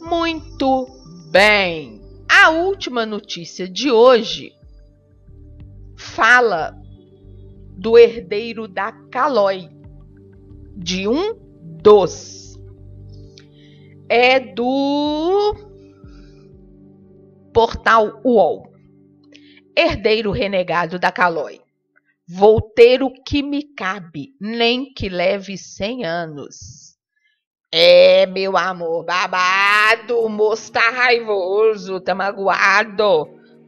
Muito bem. A última notícia de hoje fala do herdeiro da Calói, de um dos. É do portal UOL. Herdeiro renegado da Calói. Vou ter o que me cabe, nem que leve 100 anos. Meu amor, babado, o moço tá raivoso, tá magoado.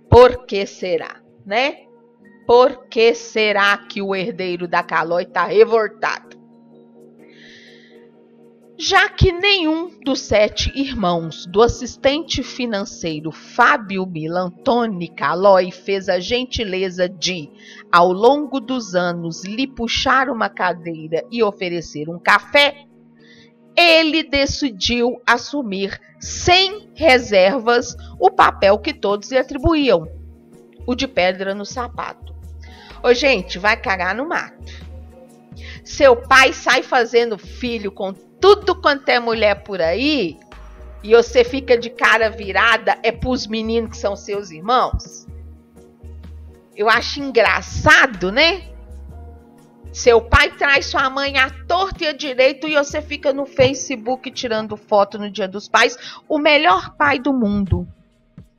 Por que será, né? Por que será que o herdeiro da Calói tá revoltado? Já que nenhum dos 7 irmãos do assistente financeiro Fábio Milantoni Calói fez a gentileza de, ao longo dos anos, lhe puxar uma cadeira e oferecer um café, ele decidiu assumir sem reservas o papel que todos lhe atribuíam, o de pedra no sapato. Ô, gente, vai cagar no mato. Seu pai sai fazendo filho com tudo quanto é mulher por aí e você fica de cara virada pros meninos que são seus irmãos? Eu acho engraçado, né? Seu pai traz sua mãe à torta e à direita e você fica no Facebook tirando foto no Dia dos Pais. O melhor pai do mundo.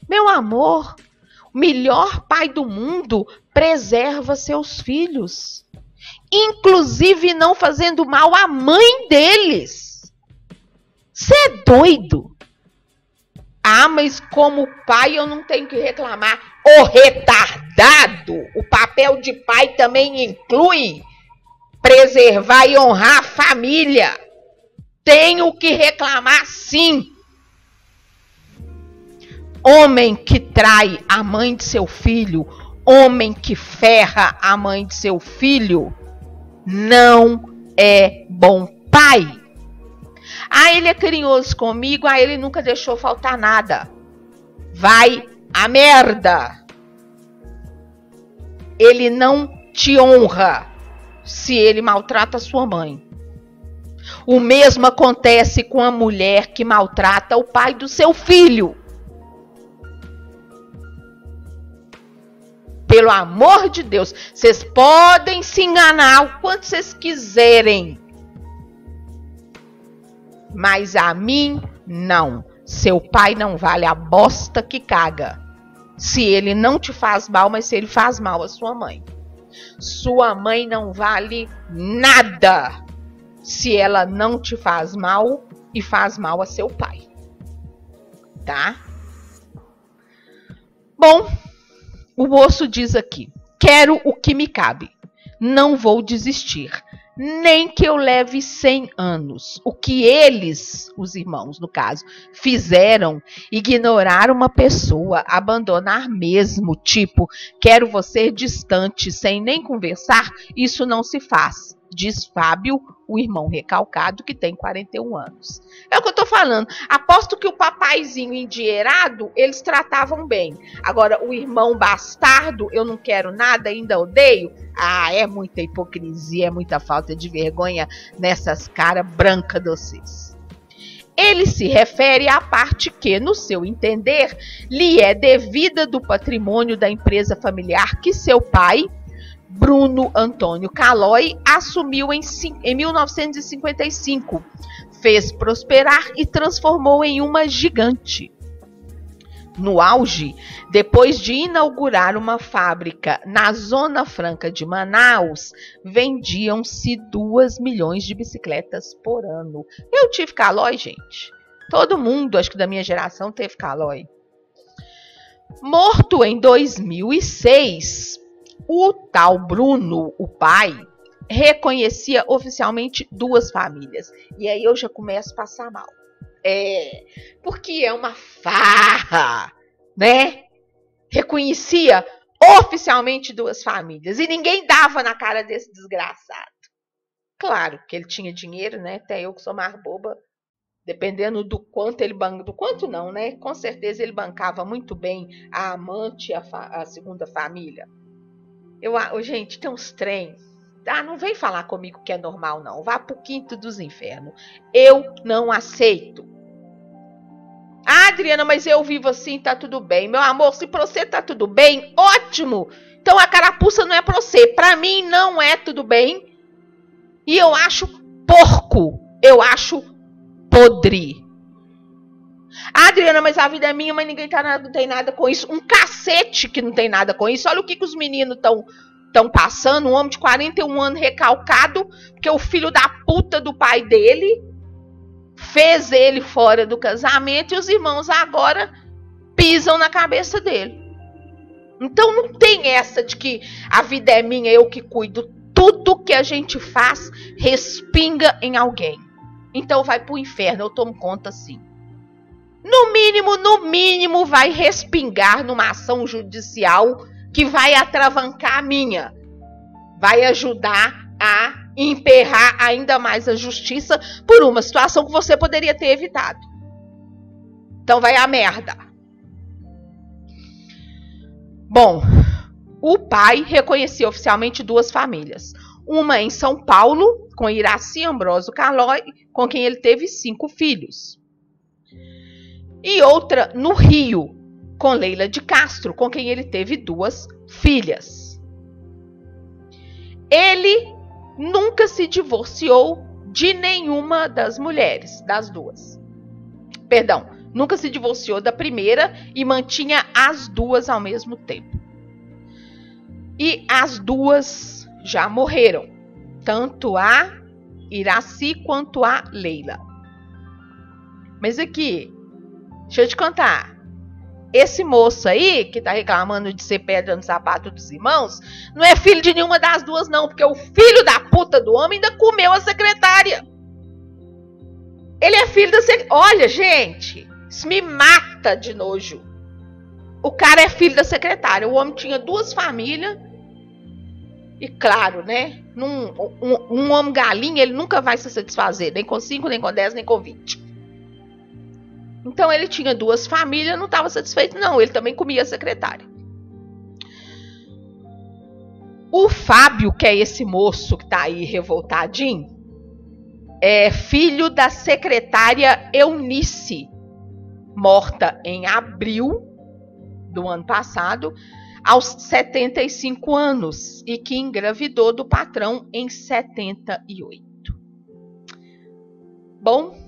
Meu amor, o melhor pai do mundo preserva seus filhos. Inclusive não fazendo mal à mãe deles. Você é doido? Ah, mas como pai eu não tenho que reclamar. Ô retardado! O papel de pai também inclui preservar e honrar a família. Tenho que reclamar sim. Homem que trai a mãe de seu filho, homem que ferra a mãe de seu filho, não é bom pai. Ah, ele é carinhoso comigo, ele nunca deixou faltar nada. Vai a merda. Ele não te honra se ele maltrata sua mãe. O mesmo acontece com a mulher que maltrata o pai do seu filho. Pelo amor de Deus, vocês podem se enganar o quanto vocês quiserem. Mas a mim, não. Seu pai não vale a bosta que caga. Se ele não te faz mal, mas se ele faz mal à sua mãe. Sua mãe não vale nada se ela não te faz mal e faz mal a seu pai. Tá? Bom, o moço diz aqui: quero o que me cabe. Não vou desistir. Nem que eu leve 100 anos. O que eles, os irmãos no caso, fizeram, ignorar uma pessoa, abandonar mesmo, tipo, quero você distante, sem nem conversar, isso não se faz, diz Fábio, o irmão recalcado que tem 41 anos. É o que eu tô falando. Aposto que o papaizinho endinheirado, eles tratavam bem. Agora, o irmão bastardo, eu não quero nada, ainda odeio. Ah, é muita hipocrisia, é muita falta de vergonha nessas caras brancas de vocês. Ele se refere à parte que, no seu entender, lhe é devida do patrimônio da empresa familiar que seu pai, Bruno Antônio Calói, assumiu em 1955, fez prosperar e transformou em uma gigante. No auge, depois de inaugurar uma fábrica na Zona Franca de Manaus, vendiam-se 2 milhões de bicicletas por ano. Eu tive Calói, gente. Todo mundo, acho que da minha geração, teve Calói. Morto em 2006, o tal Bruno, o pai, reconhecia oficialmente 2 famílias. E aí eu já começo a passar mal. Porque é uma farra, né? Reconhecia oficialmente 2 famílias. E ninguém dava na cara desse desgraçado. Claro que ele tinha dinheiro, né? Até eu que sou mais boba. Dependendo do quanto ele bancava. Do quanto não, né? Com certeza ele bancava muito bem a amante e a segunda família. Gente, tem uns trem. Não vem falar comigo que é normal, não. Vá pro quinto dos infernos. Eu não aceito. Adriana, mas eu vivo assim, tá tudo bem. Meu amor, se pra você tá tudo bem, ótimo. Então a carapuça não é pra você. Pra mim não é tudo bem. E eu acho porco. Eu acho podre. Adriana, mas a vida é minha, mas ninguém não tem nada com isso. Um cacete que não tem nada com isso. Olha o que os meninos estão passando. Um homem de 41 anos recalcado, porque o filho da puta do pai dele fez ele fora do casamento e os irmãos agora pisam na cabeça dele. Então não tem essa de que a vida é minha, eu que cuido. Tudo que a gente faz respinga em alguém. Então vai pro inferno, eu tomo conta sim. No mínimo vai respingar numa ação judicial que vai atravancar a minha. Vai ajudar a emperrar ainda mais a justiça por uma situação que você poderia ter evitado. Então vai a merda. Bom, o pai reconhecia oficialmente duas famílias. Uma em São Paulo, com Iraci Ambrosio Calói, com quem ele teve 5 filhos. E outra no Rio, com Leila de Castro, com quem ele teve 2 filhas. Ele nunca se divorciou de nenhuma das mulheres, das 2. Perdão, nunca se divorciou da primeira e mantinha as 2 ao mesmo tempo. E as 2 já morreram, tanto a Iraci quanto a Leila. Mas aqui, deixa eu te contar. Esse moço aí, que tá reclamando de ser pedra no sapato dos irmãos, não é filho de nenhuma das 2 não, porque o filho da puta do homem ainda comeu a secretária. Ele é filho da secretária. Olha, gente, isso me mata de nojo. O cara é filho da secretária. O homem tinha 2 famílias. E claro, né? Um homem galinha, ele nunca vai se satisfazer. Nem com 5, nem com 10, nem com 20. Então ele tinha 2 famílias, não estava satisfeito não, ele também comia a secretária. O Fábio, que é esse moço que está aí revoltadinho, é filho da secretária Eunice, morta em abril do ano passado, aos 75 anos, e que engravidou do patrão em 78. Bom,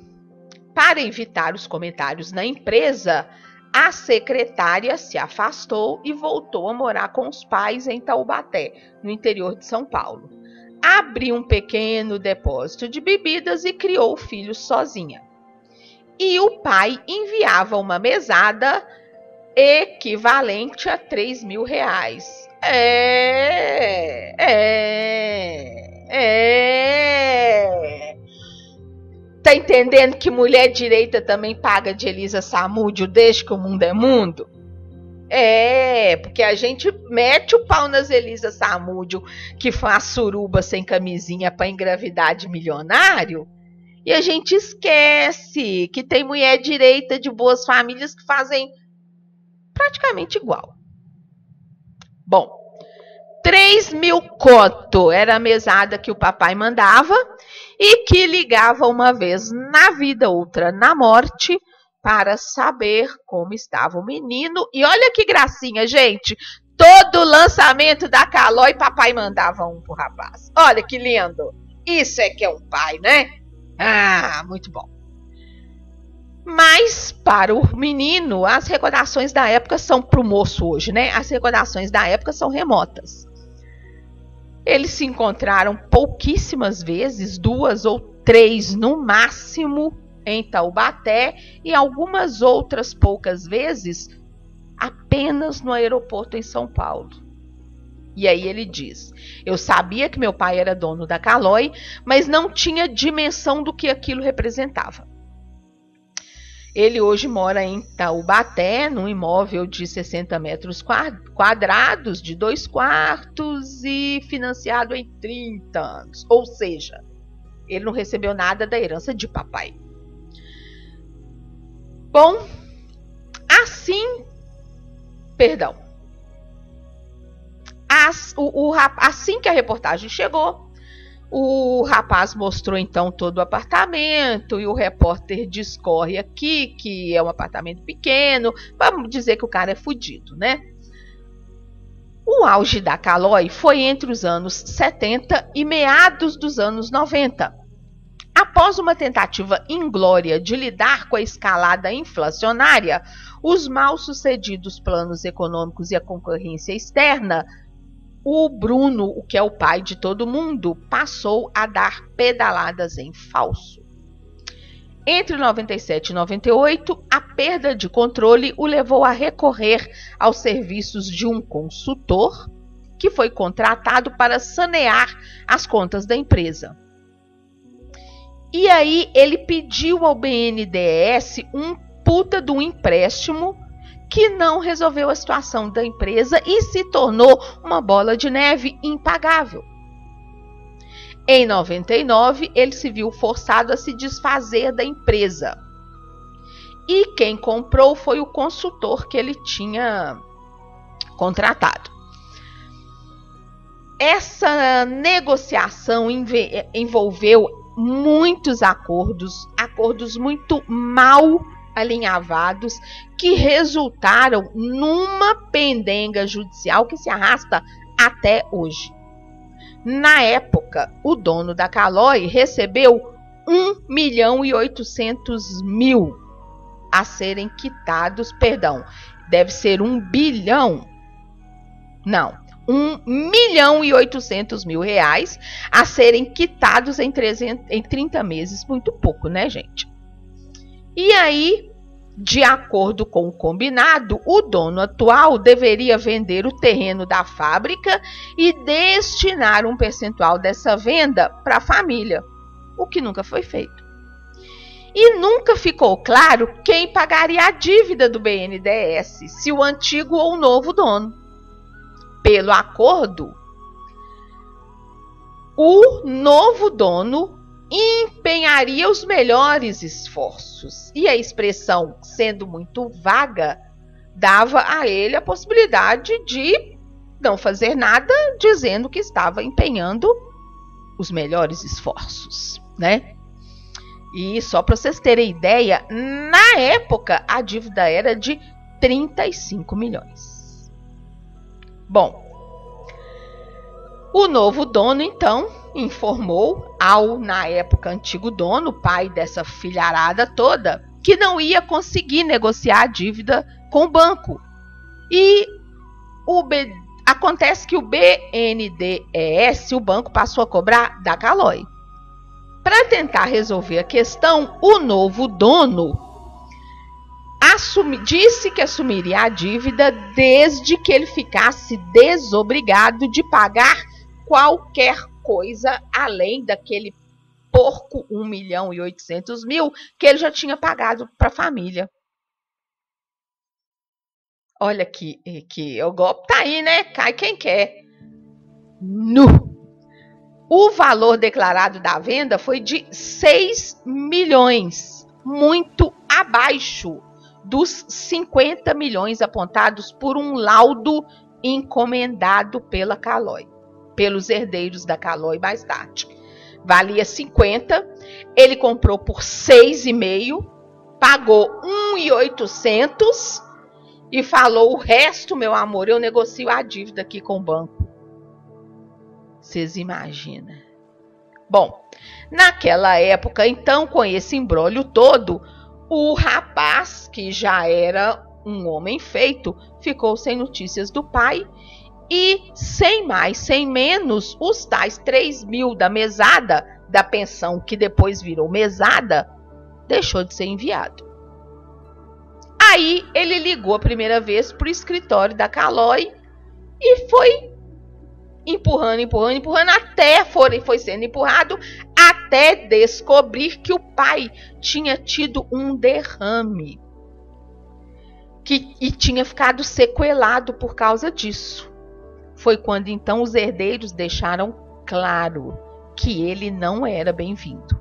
para evitar os comentários na empresa, a secretária se afastou e voltou a morar com os pais em Taubaté, no interior de São Paulo. Abriu um pequeno depósito de bebidas e criou o filho sozinha. E o pai enviava uma mesada equivalente a R$3.000. Tá entendendo que mulher direita também paga de Elisa Samúdio desde que o mundo é mundo? Porque a gente mete o pau nas Elisa Samúdio, que faz suruba sem camisinha para engravidar de milionário, e a gente esquece que tem mulher direita de boas famílias que fazem praticamente igual. Bom, 3.000 conto era a mesada que o papai mandava e que ligava uma vez na vida, outra na morte, para saber como estava o menino. E olha que gracinha, gente. Todo lançamento da Calói, papai mandava um pro rapaz. Olha que lindo. Isso é que é um pai, né? Ah, muito bom. Mas para o menino, as recordações da época são pro moço hoje, né? As recordações da época são remotas. Eles se encontraram pouquíssimas vezes, 2 ou 3 no máximo, em Taubaté, e algumas outras poucas vezes apenas no aeroporto em São Paulo. E aí ele diz: eu sabia que meu pai era dono da Calói, mas não tinha dimensão do que aquilo representava. Ele hoje mora em Taubaté, num imóvel de 60 metros quadrados, de 2 quartos e financiado em 30 anos. Ou seja, ele não recebeu nada da herança de papai. Bom, assim que a reportagem chegou, O rapaz mostrou então todo o apartamento e o repórter discorre aqui que é um apartamento pequeno. Vamos dizer que o cara é fudido, né? O auge da Calói foi entre os anos 70 e meados dos anos 90. Após uma tentativa inglória de lidar com a escalada inflacionária, os mal-sucedidos planos econômicos e a concorrência externa, o Bruno, o que é o pai de todo mundo, passou a dar pedaladas em falso. Entre 97 e 98, a perda de controle o levou a recorrer aos serviços de um consultor que foi contratado para sanear as contas da empresa. E aí ele pediu ao BNDES um puta de um empréstimo que não resolveu a situação da empresa e se tornou uma bola de neve impagável. Em 99, ele se viu forçado a se desfazer da empresa. E quem comprou foi o consultor que ele tinha contratado. Essa negociação envolveu muitos acordos muito mal alinhavados, que resultaram numa pendenga judicial que se arrasta até hoje. Na época, o dono da Calói recebeu 1.800.000 a serem quitados, deve ser 1 bilhão, não, 1.800.000 reais a serem quitados em 30 meses, muito pouco, né, gente? E aí, de acordo com o combinado, o dono atual deveria vender o terreno da fábrica e destinar um percentual dessa venda para a família, o que nunca foi feito. E nunca ficou claro quem pagaria a dívida do BNDES, se o antigo ou o novo dono. Pelo acordo, o novo dono empenharia os melhores esforços. E a expressão, sendo muito vaga, dava a ele a possibilidade de não fazer nada, dizendo que estava empenhando os melhores esforços, né? E só para vocês terem ideia, na época a dívida era de 35 milhões. Bom, o novo dono então informou ao, na época, antigo dono, pai dessa filharada toda, que não ia conseguir negociar a dívida com o banco. E acontece que o BNDES, o banco, passou a cobrar da Calói. Para tentar resolver a questão, o novo dono disse que assumiria a dívida desde que ele ficasse desobrigado de pagar qualquer coisa além daquele porco 1.800.000 que ele já tinha pagado para a família. Olha que o golpe tá aí, né? Cai quem quer. O valor declarado da venda foi de 6 milhões, muito abaixo dos 50 milhões apontados por um laudo encomendado pela Calói, pelos herdeiros da Calói mais tarde. Valia 50, ele comprou por 6,5, pagou 1.800 e falou: o resto, meu amor, eu negocio a dívida aqui com o banco. Vocês imaginam? Bom, naquela época, então, com esse imbróglio todo, o rapaz, que já era um homem feito, ficou sem notícias do pai e, sem mais, sem menos, os tais 3 mil da mesada, da pensão que depois virou mesada, deixou de ser enviado. Aí ele ligou a primeira vez para o escritório da Calói e foi empurrando, até foi sendo empurrado, até descobrir que o pai tinha tido um derrame e tinha ficado sequelado por causa disso. Foi quando então os herdeiros deixaram claro que ele não era bem-vindo.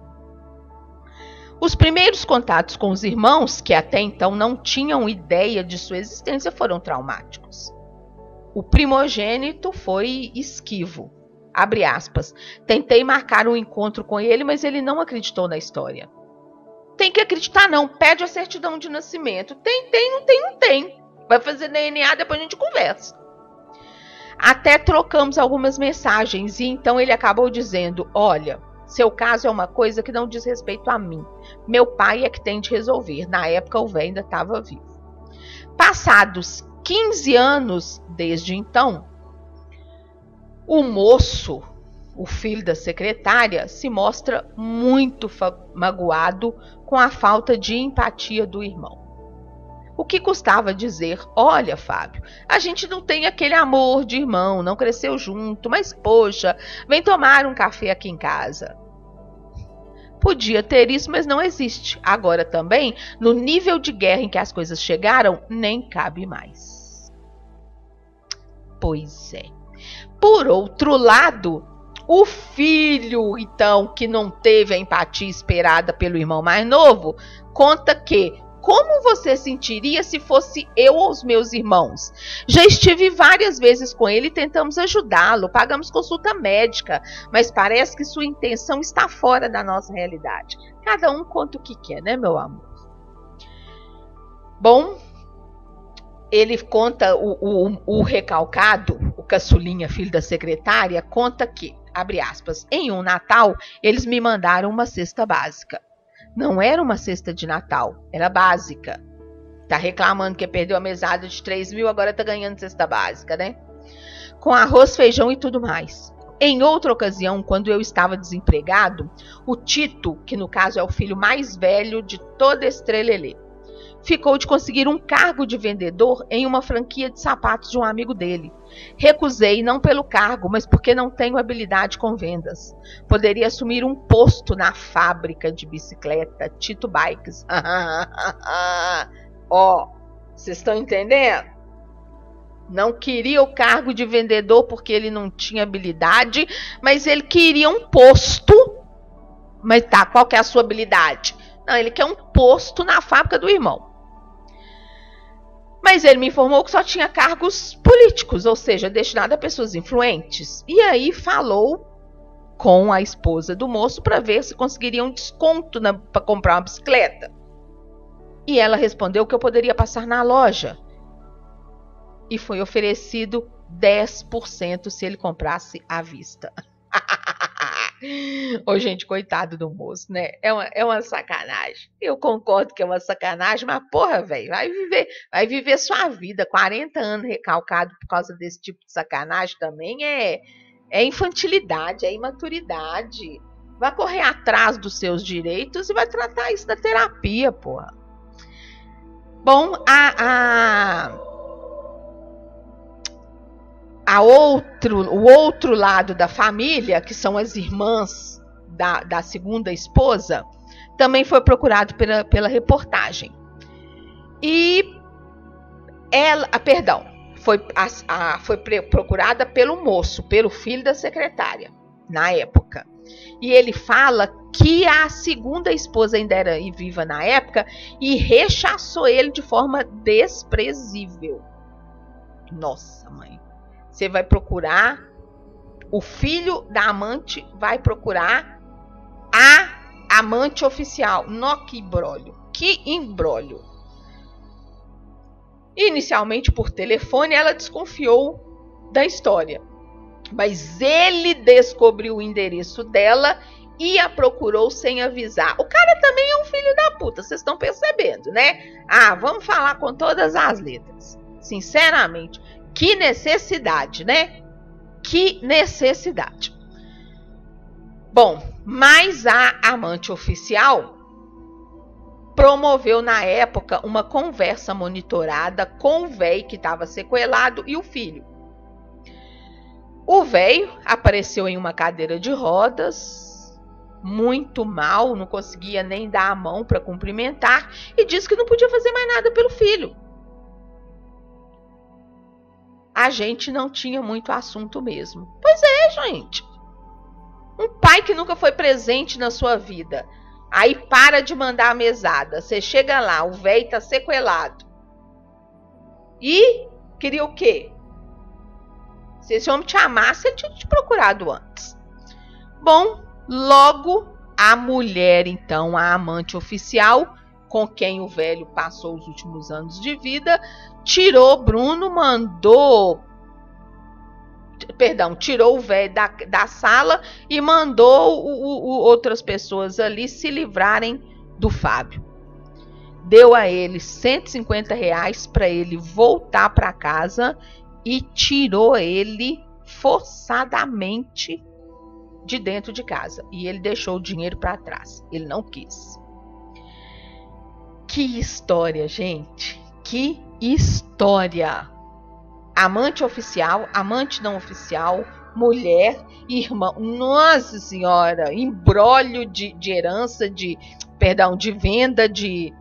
Os primeiros contatos com os irmãos, que até então não tinham ideia de sua existência, foram traumáticos. O primogênito foi esquivo, Abre aspas. Tentei marcar um encontro com ele, mas ele não acreditou na história. Tem que acreditar não, pede a certidão de nascimento. Tem, não tem. Vai fazer DNA, depois a gente conversa. Até trocamos algumas mensagens e então ele acabou dizendo, olha, seu caso é uma coisa que não diz respeito a mim. Meu pai é que tem de resolver. Na época o velho ainda estava vivo. Passados 15 anos desde então, o moço, o filho da secretária, se mostra muito magoado com a falta de empatia do irmão. O que custava dizer, olha, Fábio, a gente não tem aquele amor de irmão, não cresceu junto, mas poxa, vem tomar um café aqui em casa. Podia ter isso, mas não existe. Agora também, no nível de guerra em que as coisas chegaram, nem cabe mais. Pois é. Por outro lado, o filho, então, que não teve a empatia esperada pelo irmão mais novo, conta que, como você sentiria se fosse eu ou os meus irmãos? Já estive várias vezes com ele e tentamos ajudá-lo, pagamos consulta médica, mas parece que sua intenção está fora da nossa realidade. Cada um conta o que quer, né, meu amor? Bom, ele conta, o recalcado, o caçulinha, filho da secretária, conta que, abre aspas, em um Natal, eles me mandaram uma cesta básica. Não era uma cesta de Natal, era básica. Tá reclamando que perdeu a mesada de 3 mil, agora tá ganhando cesta básica, né? Com arroz, feijão e tudo mais. Em outra ocasião, quando eu estava desempregado, o Tito, que no caso é o filho mais velho de toda Estrelelê, ficou de conseguir um cargo de vendedor em uma franquia de sapatos de um amigo dele. Recusei não pelo cargo, mas porque não tenho habilidade com vendas. Poderia assumir um posto na fábrica de bicicleta Tito Bikes. Ó, vocês estão entendendo? Não queria o cargo de vendedor porque ele não tinha habilidade, mas ele queria um posto. Mas tá, qual que é a sua habilidade? Não, ele quer um posto na fábrica do irmão. Mas ele me informou que só tinha cargos políticos, ou seja, destinado a pessoas influentes. E aí falou com a esposa do moço para ver se conseguiria um desconto para comprar uma bicicleta. E ela respondeu que eu poderia passar na loja. E foi oferecido 10% se ele comprasse à vista. Ô, gente, coitado do moço, né? É uma sacanagem. Eu concordo que é uma sacanagem, mas porra, velho, vai viver sua vida. 40 anos recalcado por causa desse tipo de sacanagem também é infantilidade, é imaturidade. Vai correr atrás dos seus direitos e vai tratar isso na terapia, porra. Bom, o outro lado da família, que são as irmãs da segunda esposa, também foi procurado pela reportagem. E ela, foi procurada pelo moço, pelo filho da secretária, na época. E ele fala que a segunda esposa ainda era viva na época e rechaçou ele de forma desprezível. Nossa, mãe. Você vai procurar, o filho da amante vai procurar a amante oficial. Nó, que imbróglio, que imbróglio. Inicialmente por telefone ela desconfiou da história. Mas ele descobriu o endereço dela e a procurou sem avisar. O cara também é um filho da puta, vocês estão percebendo, né? Vamos falar com todas as letras. Sinceramente, que necessidade, né? Que necessidade. Bom, mas a amante oficial promoveu na época uma conversa monitorada com o véio que estava sequelado e o filho. O véio apareceu em uma cadeira de rodas, muito mal, não conseguia nem dar a mão para cumprimentar e disse que não podia fazer mais nada pelo filho. A gente não tinha muito assunto mesmo. Pois é, gente. Um pai que nunca foi presente na sua vida. Aí para de mandar a mesada. Você chega lá, o velho tá sequelado. E queria o quê? Se esse homem te amasse, ele tinha te procurado antes. Bom, logo a mulher, então, a amante oficial, com quem o velho passou os últimos anos de vida, tirou o velho da sala e mandou outras pessoas ali se livrarem do Fábio. Deu a ele R$150 para ele voltar para casa e tirou ele forçadamente de dentro de casa. E ele deixou o dinheiro para trás. Ele não quis. Que história, gente. Que história. Amante oficial, amante não oficial, mulher, irmã. Nossa Senhora. Imbróglio de herança, de venda de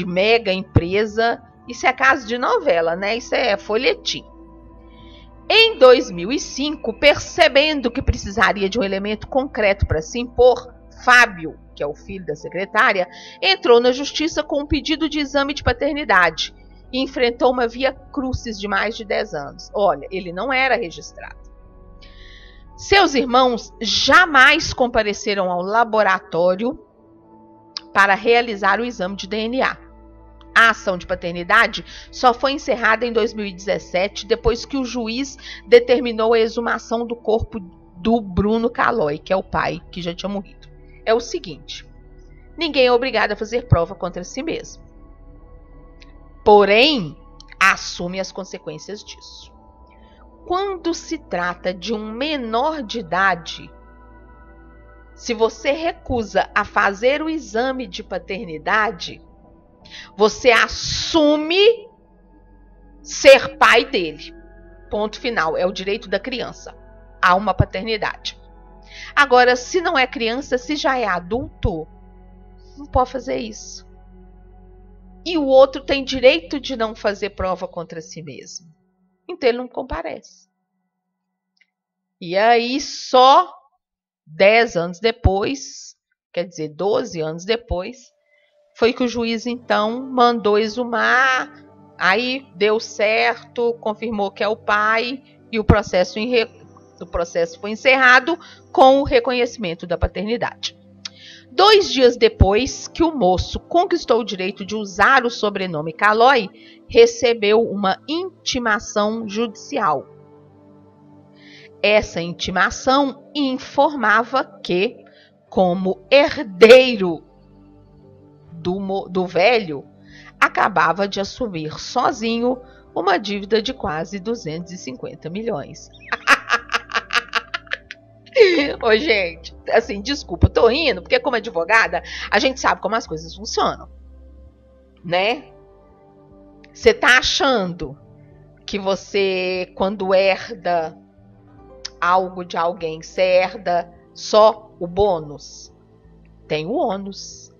mega empresa. Isso é caso de novela, né? Isso é folhetim. Em 2005, percebendo que precisaria de um elemento concreto para se impor, Fábio, que é o filho da secretária, entrou na justiça com um pedido de exame de paternidade e enfrentou uma via crucis de mais de 10 anos. Olha, ele não era registrado. Seus irmãos jamais compareceram ao laboratório para realizar o exame de DNA. A ação de paternidade só foi encerrada em 2017, depois que o juiz determinou a exumação do corpo do Bruno Calói, que é o pai que já tinha morrido. É o seguinte: ninguém é obrigado a fazer prova contra si mesmo. Porém, assume as consequências disso. Quando se trata de um menor de idade, se você recusa a fazer o exame de paternidade, você assume ser pai dele. Ponto final. É o direito da criança a uma paternidade. Agora, se não é criança, se já é adulto, não pode fazer isso. E o outro tem direito de não fazer prova contra si mesmo. Então ele não comparece. E aí só 10 anos depois, quer dizer, 12 anos depois, foi que o juiz, então, mandou exumar, aí deu certo, confirmou que é o pai, e o processo foi encerrado com o reconhecimento da paternidade. 2 dias depois que o moço conquistou o direito de usar o sobrenome Calói, recebeu uma intimação judicial. Essa intimação informava que, como herdeiro do velho, acabava de assumir sozinho uma dívida de quase 250 milhões. Ô, gente, assim, desculpa, tô rindo, porque como advogada, a gente sabe como as coisas funcionam, né? Você tá achando que você, quando herda algo de alguém, você herda só o bônus? Tem o ônus.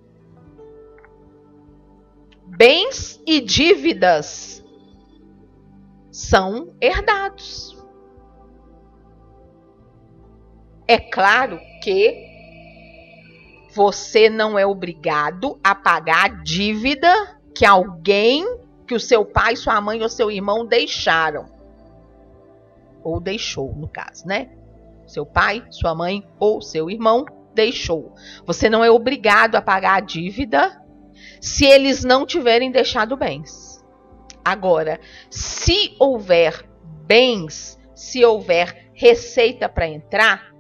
Bens e dívidas são herdados. É claro que você não é obrigado a pagar a dívida que alguém, que o seu pai, sua mãe ou seu irmão deixaram. Ou deixou, no caso, né? Seu pai, sua mãe ou seu irmão deixou. Você não é obrigado a pagar a dívida se eles não tiverem deixado bens. Agora, se houver bens, se houver receita para entrar,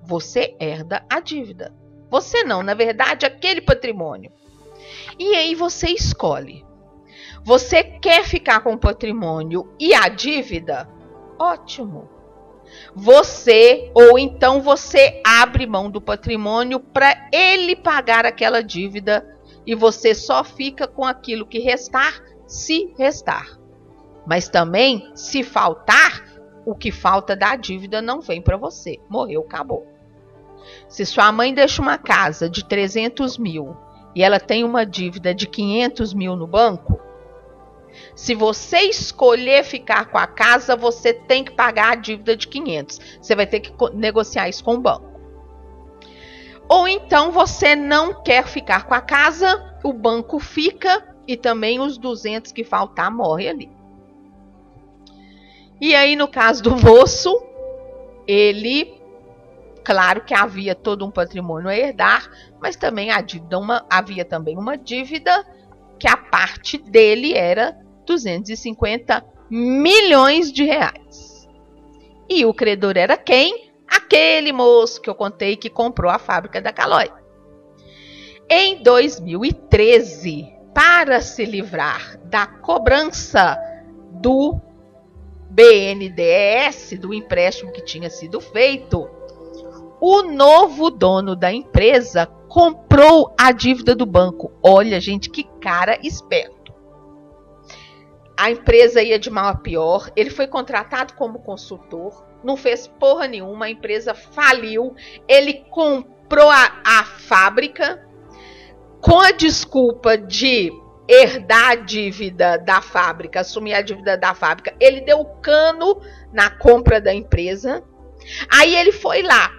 você herda a dívida. Você não, na verdade, aquele patrimônio. E aí você escolhe. Você quer ficar com o patrimônio e a dívida? Ótimo. Ou então você abre mão do patrimônio para ele pagar aquela dívida e você só fica com aquilo que restar, se restar. Mas também, se faltar, o que falta da dívida não vem para você. Morreu, acabou. Se sua mãe deixa uma casa de 300 mil e ela tem uma dívida de 500 mil no banco, se você escolher ficar com a casa, você tem que pagar a dívida de 500. Você vai ter que negociar isso com o banco. Ou então você não quer ficar com a casa, o banco fica e também os 200 que faltar morrem ali. E aí, no caso do moço, ele, claro que havia todo um patrimônio a herdar, mas também havia também uma dívida que a parte dele era 250 milhões de reais. E o credor era quem? Aquele moço que eu contei que comprou a fábrica da Calói. Em 2013, para se livrar da cobrança do BNDES, do empréstimo que tinha sido feito, o novo dono da empresa comprou a dívida do banco. Olha, gente, que cara esperto. A empresa ia de mal a pior, ele foi contratado como consultor, não fez porra nenhuma, a empresa faliu, ele comprou a fábrica com a desculpa de herdar a dívida da fábrica, assumir a dívida da fábrica. Ele deu cano na compra da empresa. Aí ele foi lá,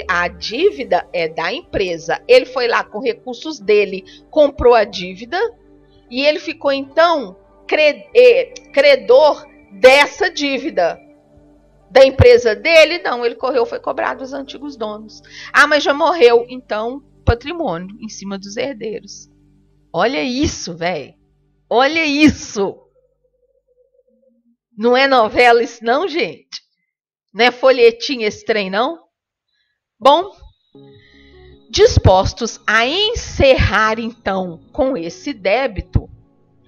a dívida é da empresa, ele foi lá com recursos dele, comprou a dívida e ele ficou então credor dessa dívida. Da empresa dele, não, ele correu, foi cobrar dos antigos donos. Ah, mas já morreu, então patrimônio em cima dos herdeiros. Olha isso, velho. Olha isso. Não é novela isso não, gente? Não é folhetim esse trem, não? Bom, dispostos a encerrar, então, com esse débito,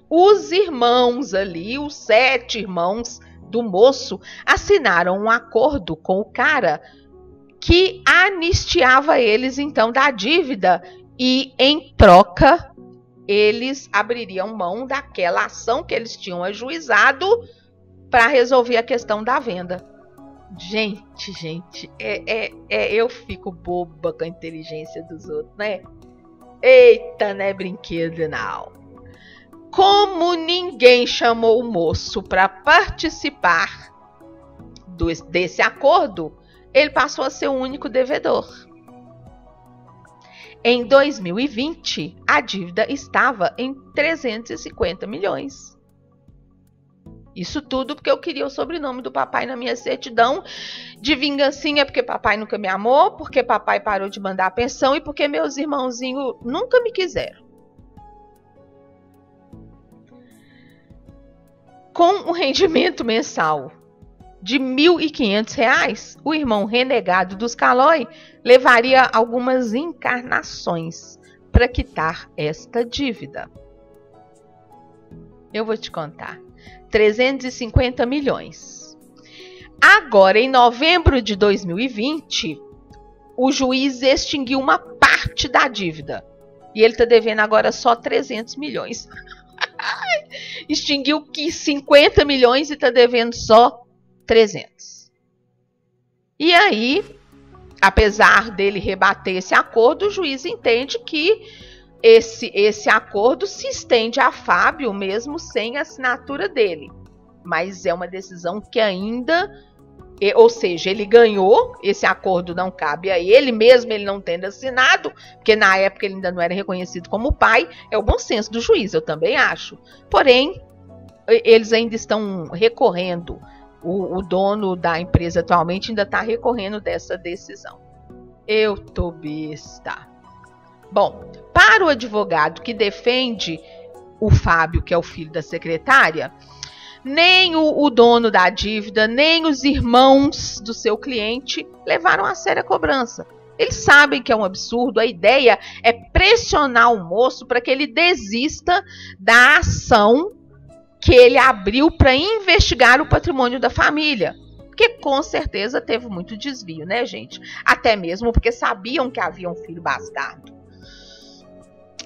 os irmãos ali, os 7 irmãos do moço, assinaram um acordo com o cara que anistiava eles, então, da dívida e, em troca, eles abririam mão daquela ação que eles tinham ajuizado para resolver a questão da venda. Gente, eu fico boba com a inteligência dos outros, né? Eita, não é brinquedo, não. Como ninguém chamou o moço para participar desse acordo, ele passou a ser o único devedor. Em 2020, a dívida estava em 350 milhões. Isso tudo porque eu queria o sobrenome do papai na minha certidão de vingancinha, porque papai nunca me amou, porque papai parou de mandar a pensão e porque meus irmãozinhos nunca me quiseram. Com um rendimento mensal de R$ 1.500, o irmão renegado dos Calói levaria algumas encarnações para quitar esta dívida. Eu vou te contar. 350 milhões. Agora, em novembro de 2020, o juiz extinguiu uma parte da dívida. E ele está devendo agora só 300 milhões. Extinguiu 50 milhões e está devendo só 300. E aí, apesar dele rebater esse acordo, o juiz entende que esse acordo se estende a Fábio mesmo sem a assinatura dele. Mas é uma decisão que ainda, ou seja, ele ganhou, esse acordo não cabe a ele, mesmo ele não tendo assinado, porque na época ele ainda não era reconhecido como pai. É o bom senso do juiz, eu também acho. Porém, eles ainda estão recorrendo. O dono da empresa atualmente ainda está recorrendo dessa decisão. Eu tô besta. Bom, para o advogado que defende o Fábio, que é o filho da secretária, nem o dono da dívida, nem os irmãos do seu cliente levaram a sério a cobrança. Eles sabem que é um absurdo, a ideia é pressionar o moço para que ele desista da ação que ele abriu para investigar o patrimônio da família. Porque com certeza teve muito desvio, né, gente? Até mesmo porque sabiam que havia um filho bastardo.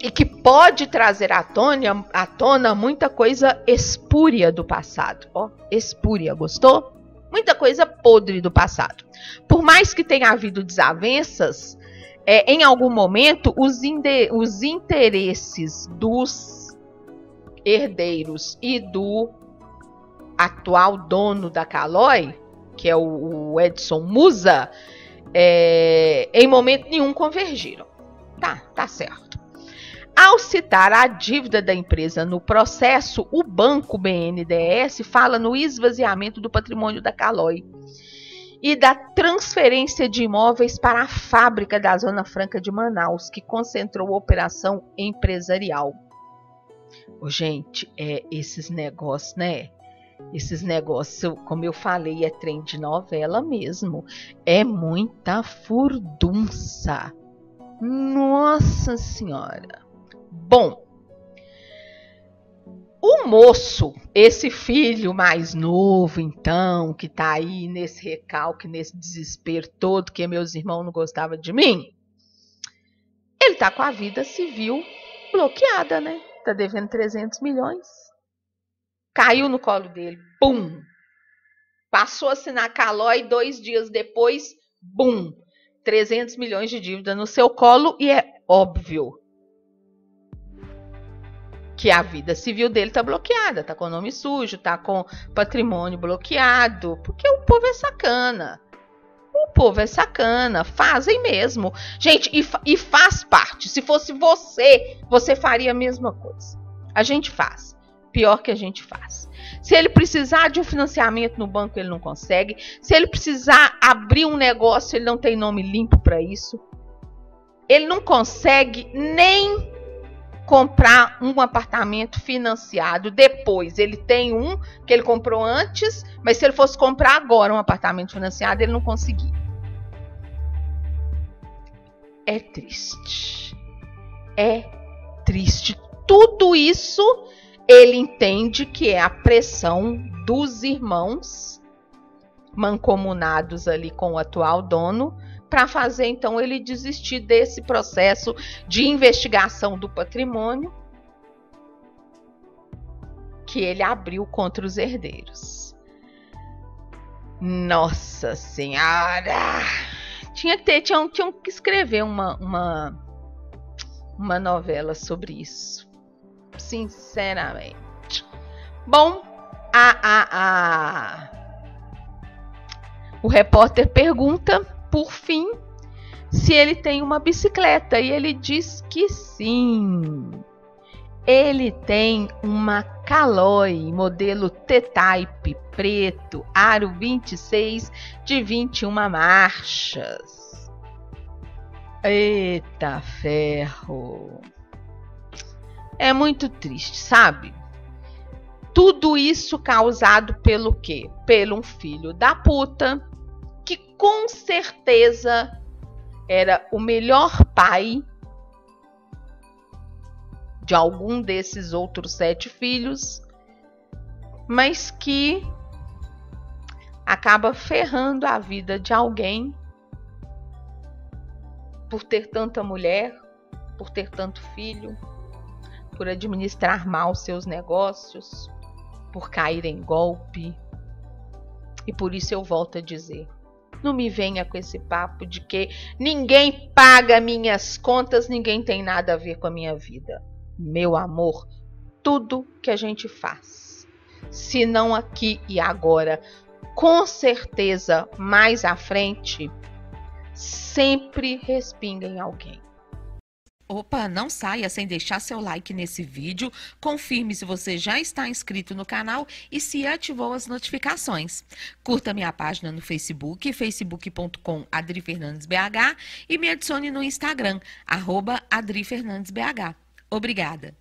E que pode trazer à tona muita coisa espúria do passado. Ó, espúria, gostou? Muita coisa podre do passado. Por mais que tenha havido desavenças, em algum momento os interesses dos herdeiros e do atual dono da Calói, que é o Edson Musa, em momento nenhum convergiram. Tá certo. Ao citar a dívida da empresa no processo, o banco BNDES fala no esvaziamento do patrimônio da Caloi e da transferência de imóveis para a fábrica da Zona Franca de Manaus, que concentrou a operação empresarial. Gente, esses negócios, né? Esses negócios, como eu falei, é trem de novela mesmo. É muita furdunça. Nossa Senhora. Bom, o moço, esse filho mais novo, então, que tá aí nesse recalque, nesse desespero todo, que meus irmãos não gostavam de mim, ele tá com a vida civil bloqueada, né? Tá devendo 300 milhões. Caiu no colo dele, pum! Passou a assinar Caloi, 2 dias depois, bum! 300 milhões de dívida no seu colo e é óbvio que a vida civil dele tá bloqueada, tá com o nome sujo, tá com patrimônio bloqueado, porque o povo é sacana. O povo é sacana, fazem mesmo. Gente, e faz parte. Se fosse você faria a mesma coisa. A gente faz. Pior que a gente faz. Se ele precisar de um financiamento no banco, ele não consegue. Se ele precisar abrir um negócio, ele não tem nome limpo para isso. Ele não consegue nem comprar um apartamento financiado depois. Ele tem um que ele comprou antes, mas se ele fosse comprar agora um apartamento financiado, ele não conseguia. É triste. É triste. Tudo isso ele entende que é a pressão dos irmãos mancomunados ali com o atual dono para fazer então ele desistir desse processo de investigação do patrimônio que ele abriu contra os herdeiros. Nossa Senhora! Tinham que escrever uma novela sobre isso. Sinceramente. Bom, o repórter pergunta, por fim, se ele tem uma bicicleta. E ele diz que sim. Ele tem uma Caloi, modelo T-Type, preto, aro 26, de 21 marchas. Eita ferro! É muito triste, sabe? Tudo isso causado pelo quê? Pelo um filho da puta, que com certeza era o melhor pai de algum desses outros 7 filhos, mas que acaba ferrando a vida de alguém por ter tanta mulher, por ter tanto filho, por administrar mal seus negócios, por cair em golpe. E por isso eu volto a dizer, não me venha com esse papo de que ninguém paga minhas contas, ninguém tem nada a ver com a minha vida. Meu amor, tudo que a gente faz, se não aqui e agora, com certeza mais à frente, sempre respinga em alguém. Opa, não saia sem deixar seu like nesse vídeo, confirme se você já está inscrito no canal e se ativou as notificações. Curta minha página no Facebook, facebook.com/AdriFernandesBH e me adicione no Instagram, @AdriFernandesBH. Obrigada!